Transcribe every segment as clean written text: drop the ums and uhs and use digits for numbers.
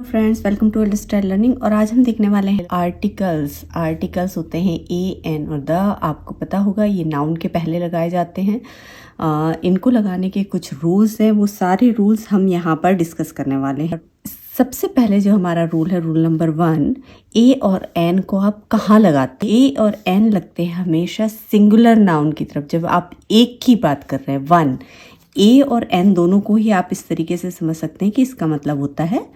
Friends, welcome to style learning. और आज हम देखने वाले हैं आर्टिकल्स। आर्टिकल्स होते हैं ए एन और द। आपको पता होगा ये नाउन के पहले लगाए जाते हैं। इनको लगाने के कुछ रूल्स हैं, वो सारे रूल्स हम यहाँ पर डिस्कस करने वाले हैं। सबसे पहले जो हमारा रूल है, रूल नंबर 1, ए और एन को आप कहाँ लगाते हैं? ए और एन लगते हैं हमेशा सिंगुलर नाउन की तरफ। जब आप एक की बात कर रहे हैं, वन, ए और एन दोनों को ही आप इस तरीके से समझ सकते हैं कि इसका मतलब होता है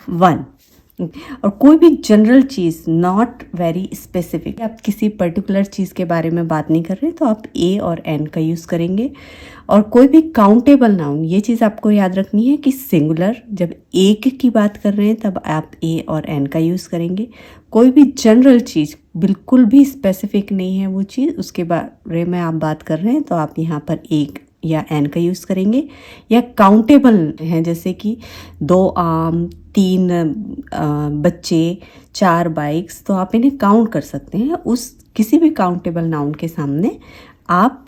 वन। और कोई भी general cheese, not very specific, आप किसी पर्टिकुलर चीज़ के बारे में बात नहीं कर रहे तो आप ए और एन का यूज़ करेंगे। और कोई भी काउंटेबल नाउन, ये चीज़ आपको याद रखनी है कि सिंगुलर, जब एक की बात कर रहे हैं तब आप ए और एन का यूज़ करेंगे। कोई भी जनरल चीज़, बिल्कुल भी स्पेसिफिक नहीं है वो चीज़, उसके बारे में आप बात कर रहे हैं तो आप यहाँ पर एक या एन का यूज़ करेंगे। या काउंटेबल हैं, जैसे कि 2 आम, 3 बच्चे, 4 बाइक्स, तो आप इन्हें काउंट कर सकते हैं। उस किसी भी काउंटेबल नाउन के सामने आप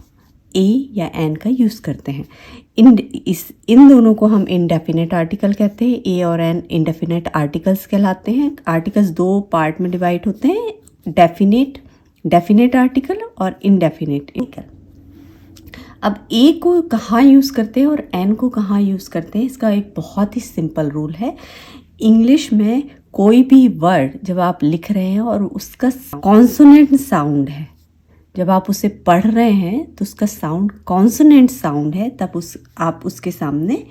ए या एन का यूज़ करते हैं। इन दोनों को हम इनडेफिनेट आर्टिकल कहते हैं। ए और एन इनडेफिनेट आर्टिकल्स कहलाते हैं। आर्टिकल्स 2 पार्ट में डिवाइड होते हैं, डेफिनेट आर्टिकल और इनडेफिनेट आर्टिकल। अब ए को कहाँ यूज़ करते हैं और एन को कहाँ यूज़ करते हैं, इसका एक बहुत ही सिंपल रूल है। इंग्लिश में कोई भी वर्ड जब आप लिख रहे हैं और उसका कॉन्सोनेंट साउंड है, जब आप उसे पढ़ रहे हैं तो उसका साउंड कॉन्सोनेंट साउंड है, तब आप उसके सामने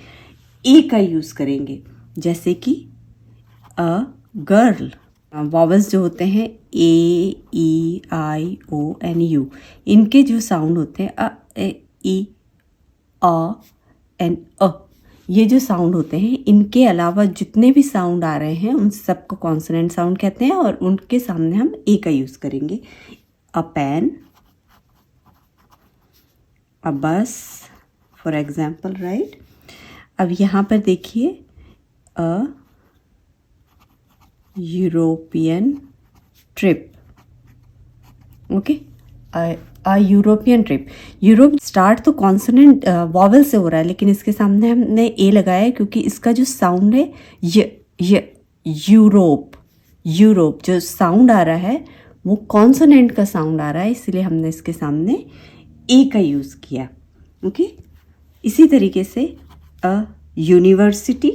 ए का यूज़ करेंगे। जैसे कि अ गर्ल, वॉवल्स जो होते हैं ए, ई, आई, ओ एन, यू, इनके जो साउंड होते हैं अ, ए, ई, अ एंड अ, ये जो साउंड होते हैं, इनके अलावा जितने भी साउंड आ रहे हैं उन सबको कॉन्सोनेंट साउंड कहते हैं और उनके सामने हम ए का यूज़ करेंगे। अ पेन, अ बस, फॉर एग्जाम्पल, राइट। अब यहाँ पर देखिए, a European trip, okay, a European trip. Europe start तो कॉन्सोनेंट वॉवल से हो रहा है, लेकिन इसके सामने हमने ए लगाया है क्योंकि इसका जो साउंड है यूरोप जो साउंड आ रहा है वो कॉन्सोनेंट का साउंड आ रहा है, इसलिए हमने इसके सामने ए का यूज़ किया। ओके, इसी तरीके से अ यूनिवर्सिटी,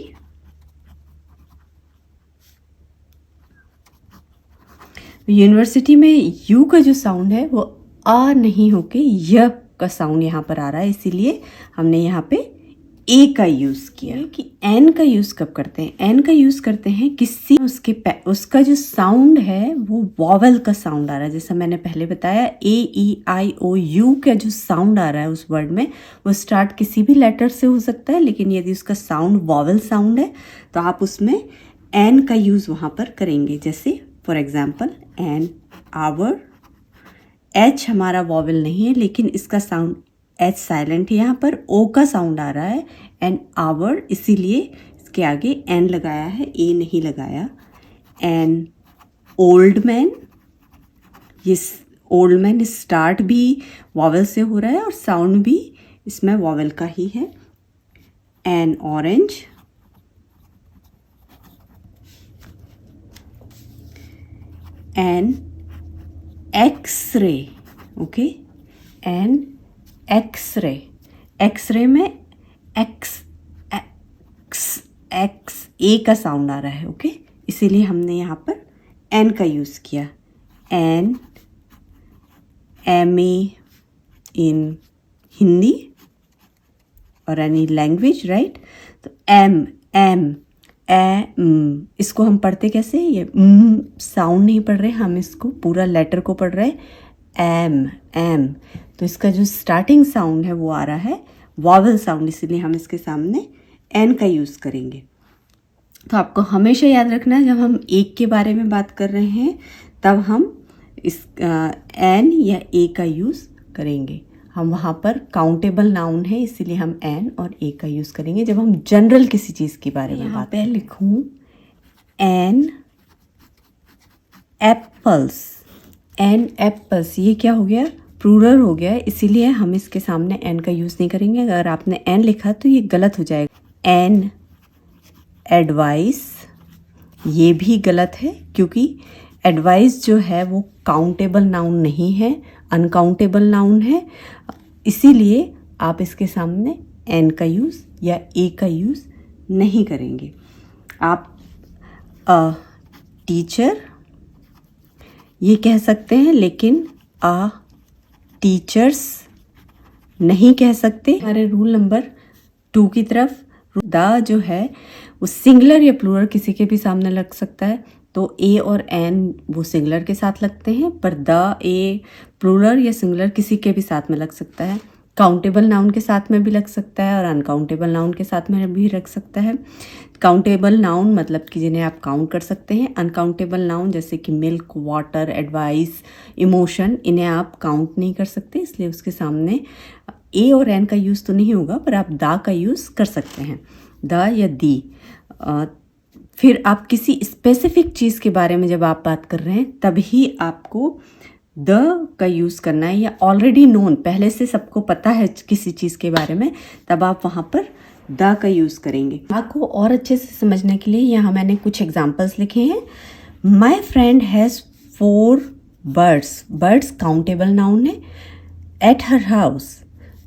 यूनिवर्सिटी में यू का जो साउंड है वो आ नहीं होके य का साउंड यहाँ पर आ रहा है, इसीलिए हमने यहाँ पे ए का यूज़ किया। कि एन का यूज़ कब करते हैं? एन का यूज़ करते हैं किसी उसका जो साउंड है वो वॉवल का साउंड आ रहा है। जैसा मैंने पहले बताया, ए, ई, आई, ओ, यू का जो साउंड आ रहा है उस वर्ड में, वो स्टार्ट किसी भी लेटर से हो सकता है, लेकिन यदि उसका साउंड वॉवल साउंड है तो आप उसमें एन का यूज़ वहाँ पर करेंगे। जैसे for example, an hour, H हमारा वॉवल नहीं है लेकिन इसका साउंड एच साइलेंट है, यहाँ पर ओ का साउंड आ रहा है, एन आवर, इसीलिए इसके आगे एन लगाया है, ए नहीं लगाया। एन ओल्ड मैन, ये ओल्ड मैन स्टार्ट भी वॉवल से हो रहा है और साउंड भी इसमें वॉवल का ही है। An orange, an x-ray, okay, an x-ray, x-ray में एक्स ए का साउंड आ रहा है, ओके, इसीलिए हमने यहाँ पर एन का यूज़ किया। एन एम ए इन हिंदी और एनी लैंग्वेज, राइट। तो एम इसको हम पढ़ते कैसे? ये साउंड नहीं पढ़ रहे हम, इसको पूरा लेटर को पढ़ रहे हैं, एम। तो इसका जो स्टार्टिंग साउंड है वो आ रहा है वॉवल साउंड, इसलिए हम इसके सामने एन का यूज़ करेंगे। तो आपको हमेशा याद रखना है, जब हम एक के बारे में बात कर रहे हैं तब हम इस एन या ए का यूज़ करेंगे। हम वहाँ पर काउंटेबल नाउन है इसीलिए हम एन और ए का यूज़ करेंगे। जब हम जनरल किसी चीज़ के बारे में बात करें, लिखूँ एन एप्पल्स, एन एप्पल्स, ये क्या हो गया? प्लूरल हो गया, इसीलिए हम इसके सामने एन का यूज़ नहीं करेंगे। अगर आपने एन लिखा तो ये गलत हो जाएगा। एन एडवाइस, ये भी गलत है, क्योंकि एडवाइस जो है वो काउंटेबल नाउन नहीं है, अनकाउंटेबल नाउन है। इसीलिए आप इसके सामने एन का यूज़ या ए का यूज़ नहीं करेंगे। आप टीचर ये कह सकते हैं, लेकिन टीचर्स नहीं कह सकते। हमारे रूल नंबर 2 की तरफ द जो है वो सिंगुलर या प्लूरल किसी के भी सामने लग सकता है, तो ए और एन वो सिंगुलर के साथ लगते हैं, पर द ए प्लूरल या सिंगुलर किसी के भी साथ में लग सकता है। काउंटेबल नाउन के साथ में भी लग सकता है और अनकाउंटेबल नाउन के साथ में भी लग सकता है। काउंटेबल नाउन मतलब कि जिन्हें आप काउंट कर सकते हैं। अनकाउंटेबल नाउन जैसे कि मिल्क, वाटर, एडवाइस, इमोशन, इन्हें आप काउंट नहीं कर सकते, इसलिए उसके सामने ए और एन का यूज़ तो नहीं होगा, पर आप दा का यूज़ कर सकते हैं, द या दी। फिर आप किसी स्पेसिफिक चीज़ के बारे में जब आप बात कर रहे हैं तभी आपको द का यूज़ करना है, या ऑलरेडी नोन, पहले से सबको पता है किसी चीज़ के बारे में, तब आप वहाँ पर द का यूज़ करेंगे। आपको और अच्छे से समझने के लिए यहाँ मैंने कुछ एग्जाम्पल्स लिखे हैं। My friend has 4 birds, birds countable noun है। At her house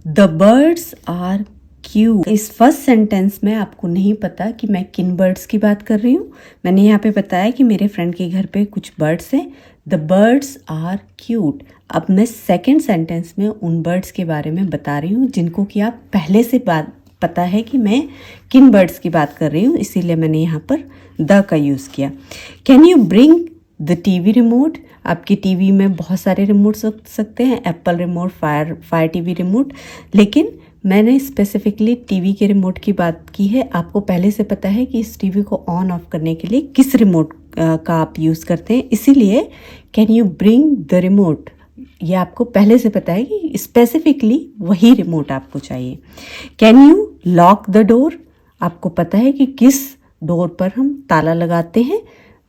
the birds are cute. इस फर्स्ट सेंटेंस में आपको नहीं पता कि मैं किन बर्ड्स की बात कर रही हूँ। मैंने यहाँ पे बताया कि मेरे फ्रेंड के घर पे कुछ बर्ड्स हैं, द बर्ड्स आर क्यूट। अब मैं सेकेंड सेंटेंस में उन बर्ड्स के बारे में बता रही हूँ जिनको कि आप पहले से बात पता है कि मैं किन बर्ड्स की बात कर रही हूँ, इसीलिए मैंने यहाँ पर द का यूज़ किया। Can you bring the TV remote. आपकी टीवी में बहुत सारे रिमोट्स हो सकते हैं, Apple remote, fire TV remote, लेकिन मैंने स्पेसिफिकली टीवी के रिमोट की बात की है। आपको पहले से पता है कि इस टीवी को ऑन ऑफ करने के लिए किस रिमोट का आप यूज़ करते हैं, इसीलिए can you bring the remote, ये आपको पहले से पता है कि स्पेसिफिकली वही रिमोट आपको चाहिए। Can you lock the door. आपको पता है कि किस डोर पर हम ताला लगाते हैं,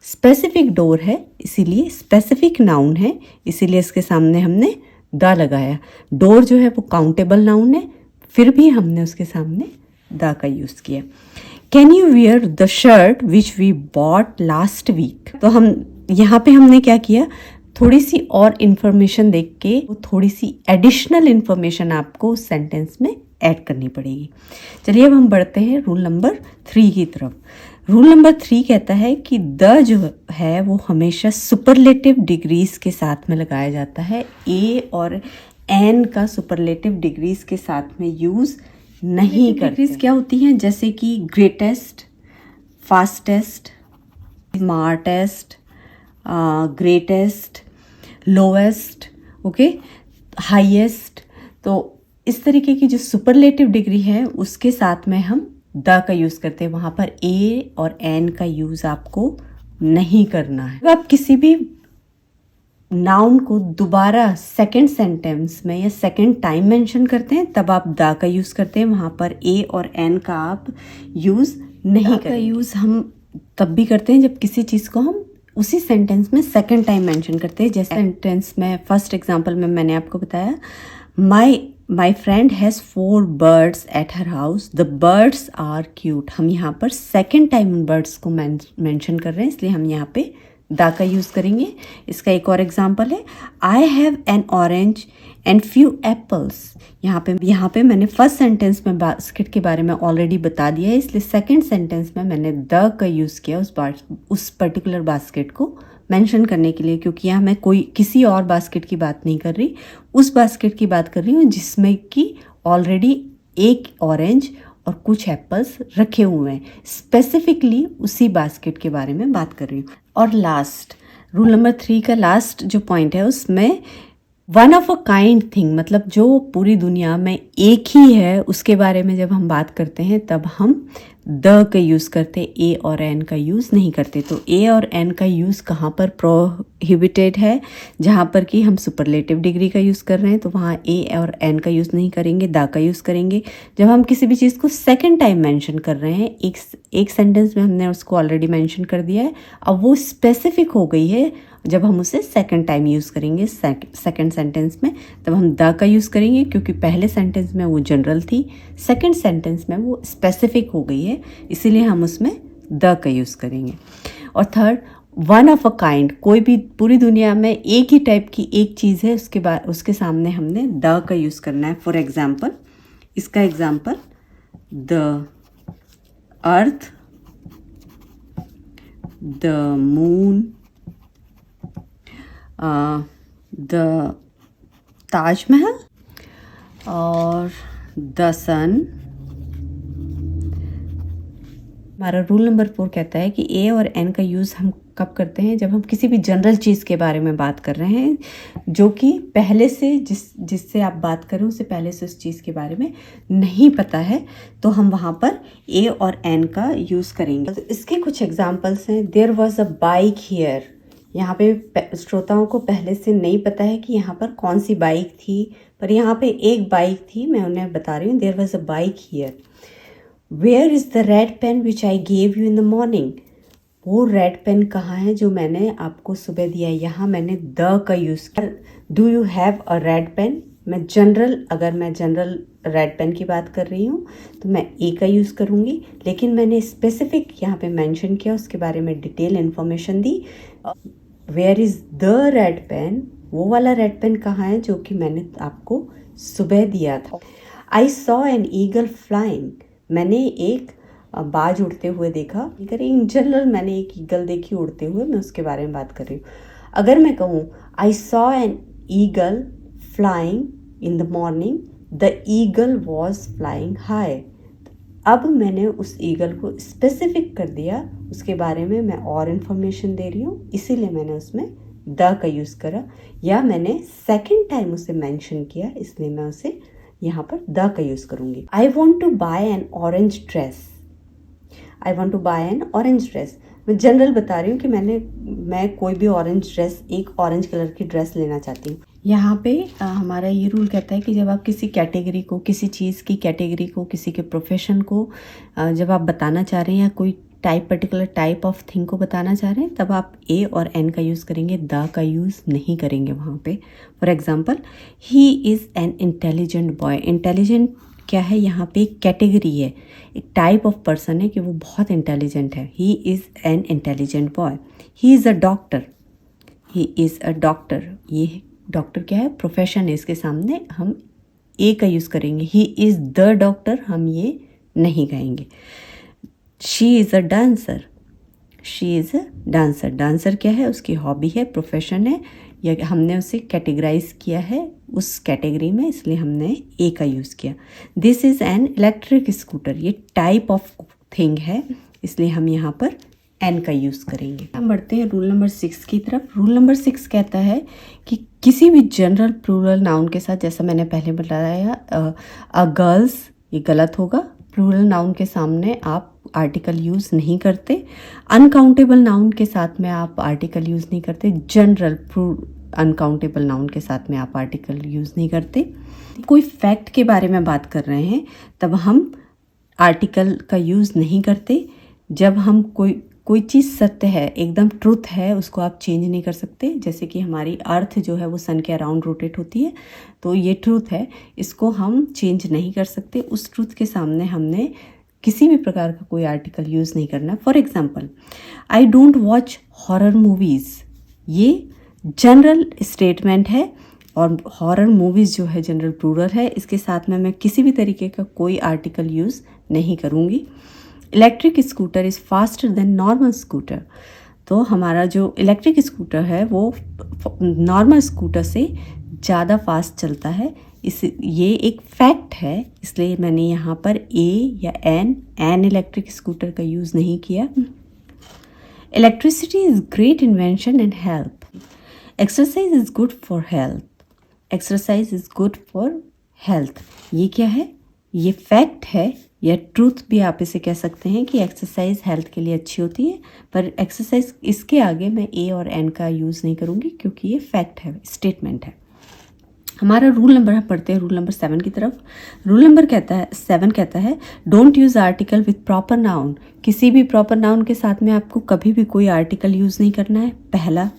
स्पेसिफिक डोर है, इसीलिए स्पेसिफिक नाउन है, इसीलिए इसके सामने हमने द लगाया। डोर जो है वो काउंटेबल नाउन है, फिर भी हमने उसके सामने द का यूज़ किया। Can you wear the shirt which we bought last week. तो हम यहाँ पे हमने क्या किया, थोड़ी सी और इन्फॉर्मेशन देख के थोड़ी सी एडिशनल इन्फॉर्मेशन आपको उस सेंटेंस में ऐड करनी पड़ेगी। चलिए अब हम बढ़ते हैं रूल नंबर 3 की तरफ। रूल नंबर 3 कहता है कि द जो है वो हमेशा सुपरलेटिव डिग्रीज के साथ में लगाया जाता है। ए और एन का सुपरलेटिव डिग्रीज के साथ में यूज़ नहीं करते। डिग्रीज क्या होती हैं, जैसे कि greatest, fastest, smartest, greatest, lowest, okay, highest. तो इस तरीके की जो सुपरलेटिव डिग्री है उसके साथ में हम द का यूज़ करते हैं, वहाँ पर ए और एन का यूज़ आपको नहीं करना है। आप किसी भी नाउन को दोबारा सेकंड सेंटेंस में या सेकंड टाइम मेंशन करते हैं तब आप द का यूज़ करते हैं, वहाँ पर ए और एन का आप यूज़ नहीं करें। यूज़ हम तब भी करते हैं जब किसी चीज़ को हम उसी सेंटेंस में सेकंड टाइम मेंशन करते हैं। जैसे सेंटेंस में फर्स्ट एग्जांपल में मैंने आपको बताया, my friend has 4 birds at her house, the birds are cute. हम यहाँ पर सेकंड टाइम उन बर्ड्स को मेंशन कर रहे हैं, इसलिए हम यहाँ पे द का यूज़ करेंगे। इसका एक और एग्जांपल है, I have an orange and few apples. यहाँ पे मैंने फर्स्ट सेंटेंस में बास्केट के बारे में ऑलरेडी बता दिया है, इसलिए सेकंड सेंटेंस में मैंने द का यूज़ किया उस पर्टिकुलर बास्केट को मेंशन करने के लिए, क्योंकि यहाँ मैं किसी और बास्केट की बात नहीं कर रही, उस बास्केट की बात कर रही हूँ जिसमें कि ऑलरेडी एक ऑरेंज और कुछ एप्पल्स रखे हुए हैं, स्पेसिफिकली उसी बास्केट के बारे में बात कर रही हूँ। और लास्ट रूल नंबर 3 का लास्ट जो पॉइंट है उसमें one of a kind thing, मतलब जो पूरी दुनिया में एक ही है, उसके बारे में जब हम बात करते हैं तब हम द का यूज़ करते, ए और एन का यूज़ नहीं करते। तो ए और एन का यूज़ कहाँ पर प्रोहिबिटेड है, जहाँ पर कि हम सुपरलेटिव डिग्री का यूज़ कर रहे हैं तो वहाँ ए और एन का यूज़ नहीं करेंगे, द का यूज़ करेंगे। जब हम किसी भी चीज़ को सेकंड टाइम मेंशन कर रहे हैं, एक सेंटेंस में हमने उसको ऑलरेडी मेंशन कर दिया है, अब वो स्पेसिफिक हो गई है, जब हम उसे सेकंड टाइम यूज़ करेंगे सेकंड सेंटेंस में तब हम द का यूज़ करेंगे, क्योंकि पहले सेंटेंस में वो जनरल थी, सेकंड सेंटेंस में वो स्पेसिफिक हो गई है, इसीलिए हम उसमें द का यूज़ करेंगे। और third, one of a kind, कोई भी पूरी दुनिया में एक ही टाइप की एक चीज़ है, उसके सामने हमने द का यूज़ करना है। फॉर एग्जाम्पल, इसका example, the earth, the moon, the Taj Mahal और द सन। हमारा रूल नंबर 4 कहता है कि ए और एन का यूज़ हम कब करते हैं, जब हम किसी भी जनरल चीज़ के बारे में बात कर रहे हैं, जो कि पहले से जिससे आप बात कर रहे हो उसे पहले से उस चीज़ के बारे में नहीं पता है, तो हम वहाँ पर ए और एन का यूज़ करेंगे। तो इसके कुछ एग्जांपल्स हैं। There was a bike here. यहाँ पे श्रोताओं को पहले से नहीं पता है कि यहाँ पर कौन सी बाइक थी, पर यहाँ पे एक बाइक थी, मैं उन्हें बता रही हूँ। There was a bike here. Where is the red pen which I gave you in the morning. वो रेड पेन कहाँ है जो मैंने आपको सुबह दिया। यहाँ मैंने द का यूज़ किया। Do you have a red pen. अगर मैं जनरल रेड पेन की बात कर रही हूँ तो मैं ए का यूज़ करूँगी, लेकिन मैंने स्पेसिफिक यहाँ पे मेंशन किया, उसके बारे में डिटेल इन्फॉर्मेशन दी। Where is the red pen, वो वाला रेड पेन कहाँ है जो कि मैंने आपको सुबह दिया था। I saw an eagle flying. मैंने एक बाज उड़ते हुए देखा। इन जनरल मैंने एक ईगल देखी उड़ते हुए, मैं उसके बारे में बात कर रही हूँ। अगर मैं कहूँ I saw an eagle flying in the morning, the eagle was flying high. अब मैंने उस ईगल को स्पेसिफिक कर दिया, उसके बारे में मैं और इन्फॉर्मेशन दे रही हूँ, इसीलिए मैंने उसमें द का यूज़ करा। या मैंने सेकेंड टाइम उसे मेंशन किया, इसलिए मैं उसे यहाँ पर द का यूज़ करूँगी। I want to buy an orange dress. I want to buy an orange dress. मैं जनरल बता रही हूँ कि मैं कोई भी ऑरेंज ड्रेस, एक ऑरेंज कलर की ड्रेस लेना चाहती हूँ। यहाँ पे हमारा ये रूल कहता है कि जब आप किसी कैटेगरी को, किसी चीज़ की कैटेगरी को, किसी के प्रोफेशन को जब आप बताना चाह रहे हैं या कोई पर्टिकुलर टाइप ऑफ थिंग को बताना चाह रहे हैं, तब आप ए और एन का यूज़ करेंगे, द का यूज़ नहीं करेंगे वहाँ पे। For example, he is an intelligent boy. Intelligent क्या है, यहाँ पे एक कैटेगरी है, एक टाइप ऑफ पर्सन है कि वो बहुत इंटेलिजेंट है। He is an intelligent boy. He is a doctor. He is a doctor. ये डॉक्टर क्या है, प्रोफेशन है, इसके सामने हम ए का यूज़ करेंगे। ही इज़ द डॉक्टर, हम ये नहीं कहेंगे। She is a dancer. She is a dancer. Dancer क्या है, उसकी हॉबी है, प्रोफेशन है, या हमने उसे कैटेगराइज किया है उस कैटेगरी में, इसलिए हमने ए का यूज़ किया। This is an electric scooter. ये टाइप ऑफ थिंग है, इसलिए हम यहाँ पर एन का यूज़ करेंगे। हम बढ़ते हैं रूल नंबर 6 की तरफ। रूल नंबर 6 कहता है कि किसी भी जनरल प्लूरल नाउन के साथ, जैसा मैंने पहले बताया, अ गर्ल्स, ये गलत होगा। प्लूरल नाउन के सामने आप आर्टिकल यूज़ नहीं करते। अनकाउंटेबल नाउन के साथ में आप आर्टिकल यूज़ नहीं करते। जनरल अनकाउंटेबल नाउन के साथ में आप आर्टिकल यूज़ नहीं करते। कोई फैक्ट के बारे में बात कर रहे हैं तब हम आर्टिकल का यूज़ नहीं करते। जब हम कोई चीज़ सत्य है, एकदम ट्रूथ है, उसको आप चेंज नहीं कर सकते। जैसे कि हमारी अर्थ जो है वो सन के अराउंड रोटेट होती है, तो ये ट्रूथ है, इसको हम चेंज नहीं कर सकते। उस ट्रूथ के सामने हमने किसी भी प्रकार का कोई आर्टिकल यूज़ नहीं करना। For example, I don't watch horror movies. ये जनरल स्टेटमेंट है और हॉरर मूवीज़ जो है जनरल प्लूरल है, इसके साथ में मैं किसी भी तरीके का कोई आर्टिकल यूज़ नहीं करूँगी। Electric scooter is faster than normal scooter. तो हमारा जो इलेक्ट्रिक स्कूटर है वो नॉर्मल स्कूटर से ज़्यादा फास्ट चलता है। ये एक फैक्ट है, इसलिए मैंने यहाँ पर ए या एन इलेक्ट्रिक स्कूटर का यूज़ नहीं किया। Electricity is great invention and help. Exercise is good for health. Exercise is good for health. ये क्या है, ये फैक्ट है या ट्रूथ भी आप इसे कह सकते हैं कि एक्सरसाइज हेल्थ के लिए अच्छी होती है, पर एक्सरसाइज, इसके आगे मैं ए और एन का यूज़ नहीं करूँगी क्योंकि ये फैक्ट है, स्टेटमेंट है। हमारा रूल नंबर, हम पढ़ते हैं रूल नंबर 7 की तरफ। रूल नंबर 7 कहता है don't use article with proper noun. किसी भी प्रॉपर नाउन के साथ में आपको कभी भी कोई आर्टिकल यूज़ नहीं करना है, पहला।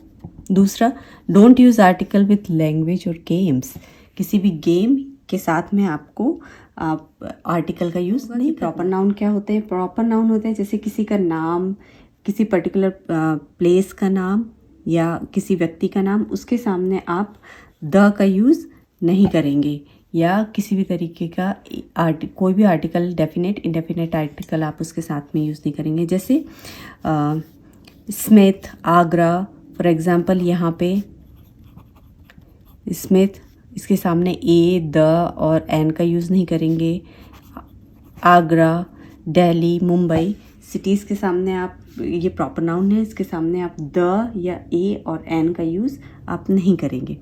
दूसरा, don't use article with language और गेम्स। किसी भी गेम के साथ में आपको आप आर्टिकल का यूज़ नहीं। प्रॉपर नाउन क्या होते हैं? प्रॉपर नाउन होते हैं जैसे किसी का नाम, किसी पर्टिकुलर प्लेस का नाम या किसी व्यक्ति का नाम, उसके सामने आप द का यूज़ नहीं करेंगे, या किसी भी तरीके का कोई भी आर्टिकल, डेफिनेट इंडेफिनेट आर्टिकल आप उसके साथ में यूज़ नहीं करेंगे। जैसे स्मिथ, आगरा, फॉर एग्ज़ाम्पल यहाँ पे स्मिथ, इसके सामने ए, द और एन का यूज़ नहीं करेंगे। आगरा, दिल्ली, मुंबई, सिटीज़ के सामने आप, ये प्रॉपर नाउन है, इसके सामने आप द या ए और एन का यूज़ आप नहीं करेंगे।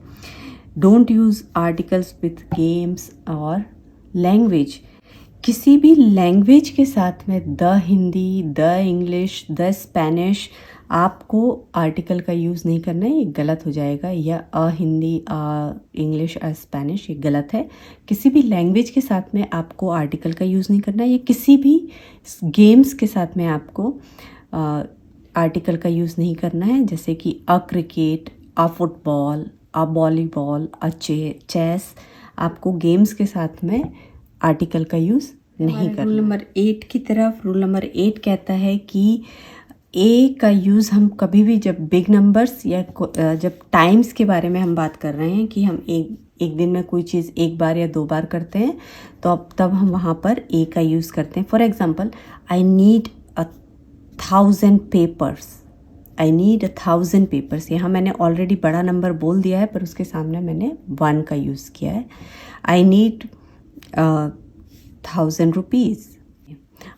Don't use articles with games और लैंग्वेज। किसी भी लैंग्वेज के साथ में the Hindi, the English, the Spanish, आपको आर्टिकल का यूज़ नहीं करना है, ये गलत हो जाएगा। या अ हिंदी, इंग्लिश, स्पेनिश, ये गलत है। किसी भी लैंग्वेज के साथ में आपको आर्टिकल का यूज़ नहीं करना है, या किसी भी गेम्स के साथ में आपको आर्टिकल का यूज़ नहीं करना है। जैसे कि a cricket, a football, a volleyball, a chess, आपको गेम्स के साथ में आर्टिकल का यूज़ नहीं करना। रूल नंबर 8 की तरफ, रूल नंबर 8 कहता है कि ए का यूज़ हम कभी भी, जब बिग नंबर्स या जब टाइम्स के बारे में हम बात कर रहे हैं कि हम एक दिन में कोई चीज़ एक बार या 2 बार करते हैं, तो अब तब हम वहाँ पर ए का यूज़ करते हैं। For example, I need 1000 papers, I need 1000 papers. यहाँ मैंने ऑलरेडी बड़ा नंबर बोल दिया है, पर उसके सामने मैंने 1 का यूज़ किया है। I need 1000 rupees.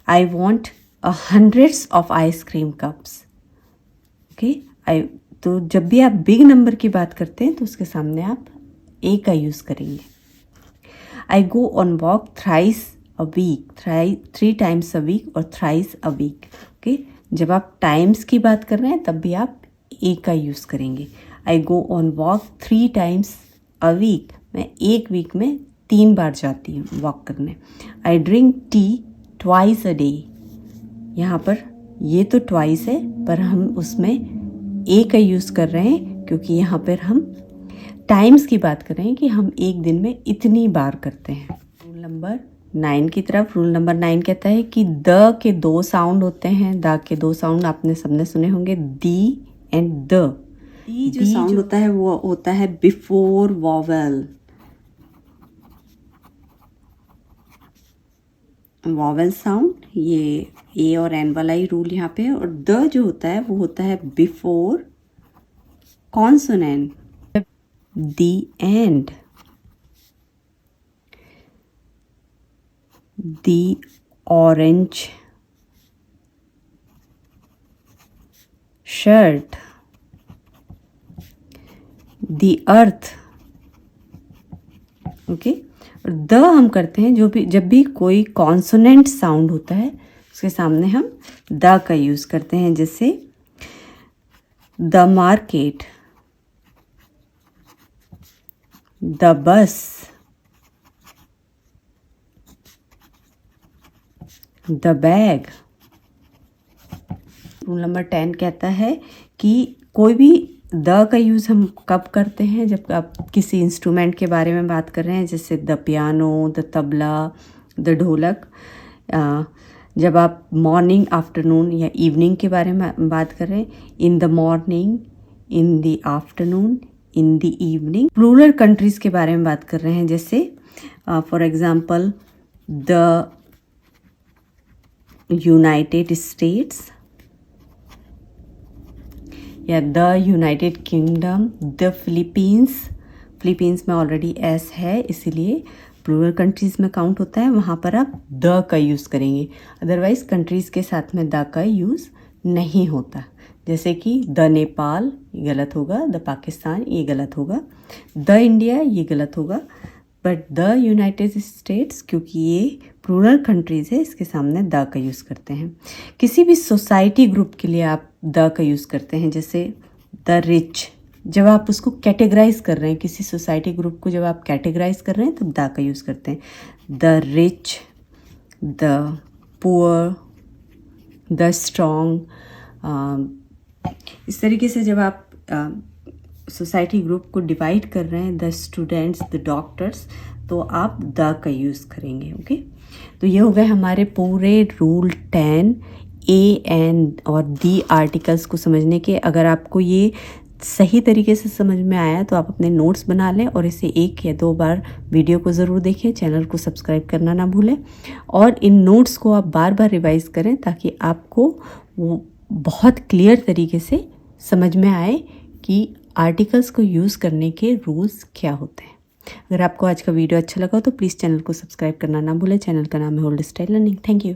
I want hundreds of ice cream cups. Okay, तो जब भी आप बिग नंबर की बात करते हैं तो उसके सामने आप ए का यूज़ करेंगे। I go on walk thrice a week, 3 times a week और थ्राइस अ वीक। ओके, जब आप टाइम्स की बात कर रहे हैं तब भी आप ए का यूज़ करेंगे। I go on walk 3 times a week, मैं एक वीक में 3 बार जाती हूँ वॉक करने। I drink tea twice a day, यहाँ पर ये तो ट्वाइस है, पर हम उसमें ए का यूज़ कर रहे हैं क्योंकि यहाँ पर हम टाइम्स की बात कर रहे हैं कि हम एक दिन में इतनी बार करते हैं। रूल नंबर 9 की तरफ, रूल नंबर 9 कहता है कि द के 2 साउंड होते हैं। द के 2 साउंड आपने सबने सुने होंगे, दी एंड द। दी जो साउंड होता है वो होता है बिफोर वॉवेल, वॉवेल साउंड, ये ए और एन वाला ही रूल यहाँ पे है। और द जो होता है वो होता है before consonant, the end. The orange shirt, the earth. Okay, और द हम करते हैं जब भी कोई कॉन्सोनेंट साउंड होता है उसके सामने हम द का यूज़ करते हैं। जैसे the market, the bus, the bag. Rule number 10 कहता है कि कोई भी द का यूज़ हम कब करते हैं, जब आप किसी इंस्ट्रूमेंट के बारे में बात कर रहे हैं, जैसे the piano, the tabla, the ढोलक। जब आप मॉर्निंग, आफ्टरनून या इवनिंग के बारे में बात कर रहे हैं, in the morning, in the afternoon, in the evening. Plural countries के बारे में बात कर रहे हैं, जैसे for example the United States or the United Kingdom, the Philippines. Philippines में ऑलरेडी एस है इसीलिए प्लूरल कंट्रीज़ में काउंट होता है, वहाँ पर आप द का यूज़ करेंगे। अदरवाइज़ कंट्रीज़ के साथ में द का यूज़ नहीं होता। जैसे कि द नेपाल, ये गलत होगा। द पाकिस्तान, ये गलत होगा। द इंडिया, ये गलत होगा। बट द यूनाइटेड स्टेट्स, क्योंकि ये प्लूरल कंट्रीज़ है, इसके सामने द का यूज़ करते हैं। किसी भी सोसाइटी ग्रुप के लिए आप द का यूज़ करते हैं, जैसे द रिच। जब आप उसको कैटेगराइज कर रहे हैं, किसी सोसाइटी ग्रुप को जब आप कैटेगराइज कर रहे हैं तब द का यूज़ करते हैं। The rich, the poor, the strong. इस तरीके से जब आप सोसाइटी ग्रुप को डिवाइड कर रहे हैं, द स्टूडेंट्स, द डॉक्टर्स, तो आप द का यूज़ करेंगे। ओके, तो ये हो गए हमारे पूरे रूल 10 ए एन और दी आर्टिकल्स को समझने के। अगर आपको ये सही तरीके से समझ में आया तो आप अपने नोट्स बना लें और इसे 1 या 2 बार वीडियो को ज़रूर देखें। चैनल को सब्सक्राइब करना ना भूलें और इन नोट्स को आप बार बार रिवाइज़ करें ताकि आपको वो बहुत क्लियर तरीके से समझ में आए कि आर्टिकल्स को यूज़ करने के रूल्स क्या होते हैं। अगर आपको आज का वीडियो अच्छा लगा तो प्लीज़ चैनल को सब्सक्राइब करना ना भूलें। चैनल का नाम है hold style learning. Thank you.